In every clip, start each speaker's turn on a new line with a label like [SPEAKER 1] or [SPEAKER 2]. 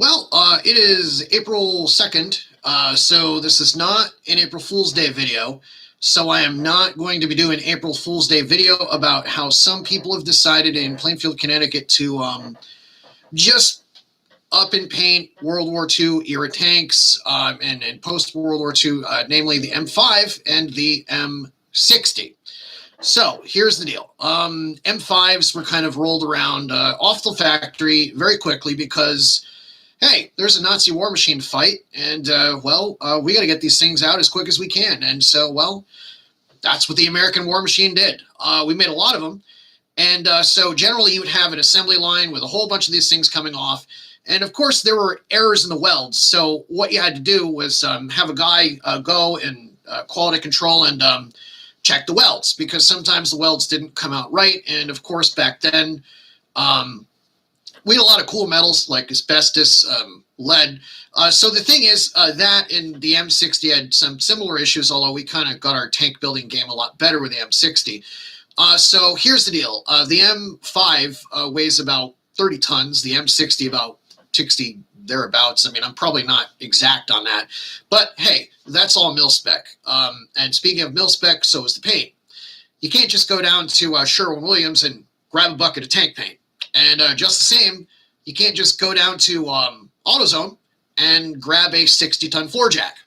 [SPEAKER 1] It is April 2nd, so this is not an April Fool's Day video. So I am not going to be doing an April Fool's Day video about how some people have decided in Plainfield, Connecticut to just up and paint World War II era tanks and post-World War II, namely the M5 and the M60. So here's the deal. M5s were kind of rolled around off the factory very quickly because, hey, there's a Nazi war machine to fight, and, we got to get these things out as quick as we can. And so, that's what the American war machine did. We made a lot of them. And so generally you would have an assembly line with a whole bunch of these things coming off. And, of course, there were errors in the welds. So what you had to do was have a guy go and quality control and check the welds, because sometimes the welds didn't come out right. And, of course, back then, we had a lot of cool metals like asbestos, lead. So the thing is that in the M60 had some similar issues, although we kind of got our tank building game a lot better with the M60. So here's the deal. The M5 weighs about 30 tons, the M60 about 60 thereabouts. I mean, I'm probably not exact on that, but hey, that's all mil spec. And speaking of mil spec, so is the paint. You can't just go down to Sherwin-Williams and grab a bucket of tank paint. And just the same, you can't just go down to AutoZone and grab a 60-ton floor jack.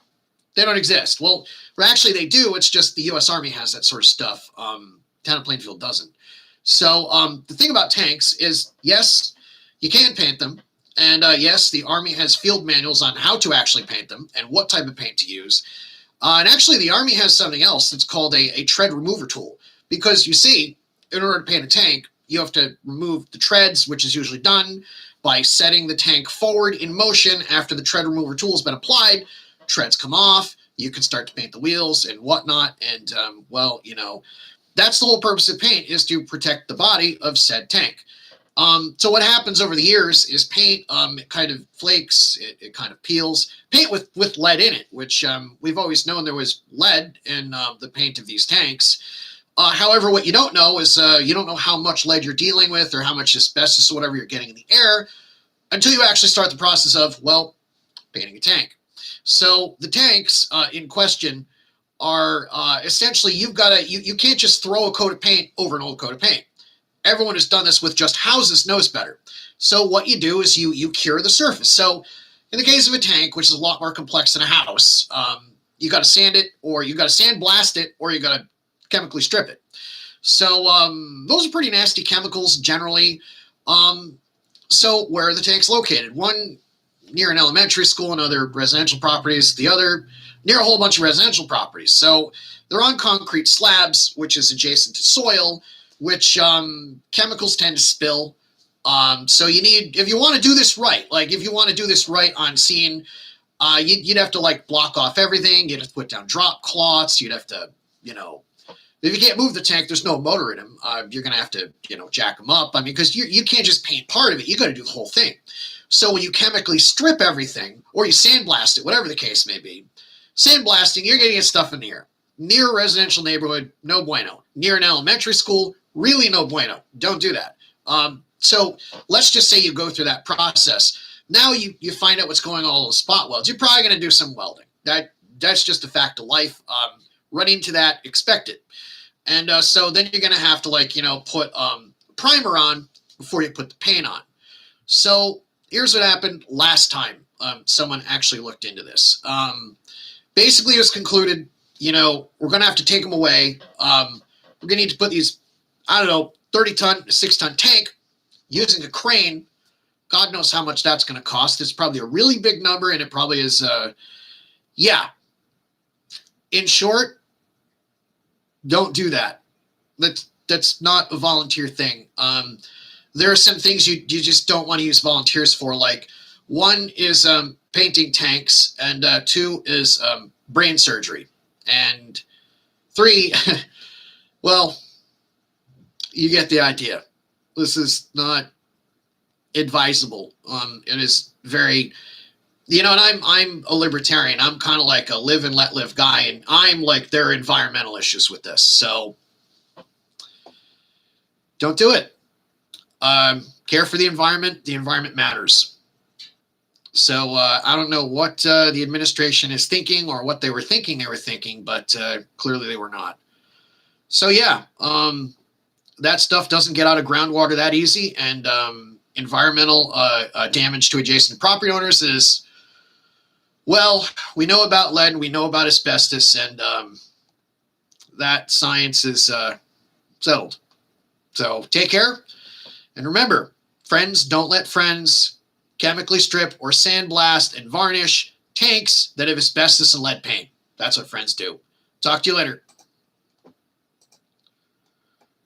[SPEAKER 1] They don't exist. Well, actually they do. It's just the U.S. Army has that sort of stuff. Town of Plainfield doesn't. So the thing about tanks is, yes, you can paint them. And yes, the Army has field manuals on how to actually paint them and what type of paint to use. And actually, the Army has something else that's called a tread remover tool. Because you see, in order to paint a tank, you have to remove the treads, which is usually done by setting the tank forward in motion after the tread remover tool has been applied. Treads come off, you can start to paint the wheels and whatnot. And, that's the whole purpose of paint, is to protect the body of said tank. So what happens over the years is paint, it kind of flakes, it kind of peels. Paint with lead in it, which we've always known there was lead in the paint of these tanks. However, what you don't know is you don't know how much lead you're dealing with or how much asbestos or whatever you're getting in the air until you actually start the process of, painting a tank. So the tanks in question are essentially, you can't just throw a coat of paint over an old coat of paint. Everyone who's done this with just houses knows better. So what you do is you cure the surface. So in the case of a tank, which is a lot more complex than a house, you got to sand it, or you got to sandblast it, or you got to chemically strip it. So those are pretty nasty chemicals generally. So where are the tanks located? One near an elementary school and other residential properties, the other near a whole bunch of residential properties. So they're on concrete slabs, which is adjacent to soil, which chemicals tend to spill. So you need, if you want to do this right, if you want to do this right on scene, you'd have to block off everything. You'd have to put down drop cloths. You'd have to, if you can't move the tank, there's no motor in them. You're going to have to, jack them up. I mean, because you can't just paint part of it. You got to do the whole thing. So when you chemically strip everything, or you sandblast it, whatever the case may be, sandblasting, you're going to get stuff in the air. Near a residential neighborhood, no bueno. Near an elementary school, really no bueno. Don't do that. So let's just say you go through that process. Now you find out what's going on with all those spot welds. You're probably going to do some welding. That's just a fact of life. Run into that, expect it. And so then you're going to have to put primer on before you put the paint on. So here's what happened last time someone actually looked into this. Basically it was concluded, we're going to have to take them away. We're going to need to put these, 30-ton, 6-ton tank using a crane. God knows how much that's going to cost. It's probably a really big number, and it probably is, In short, don't do that. That's not a volunteer thing. There are some things you just don't want to use volunteers for. One is painting tanks, and 2 is brain surgery, and 3, you get the idea. This is not advisable. It is very, and I'm a libertarian. I'm kind of like a live and let live guy, and I'm there are environmental issues with this. So don't do it. Care for the environment. The environment matters. So I don't know what the administration is thinking or what they were thinking, but clearly they were not. So yeah, that stuff doesn't get out of groundwater that easy, and environmental damage to adjacent property owners is, well, we know about lead and we know about asbestos, and that science is settled. So take care, and remember, friends don't let friends chemically strip or sandblast and varnish tanks that have asbestos and lead paint. That's what friends do. Talk to you later.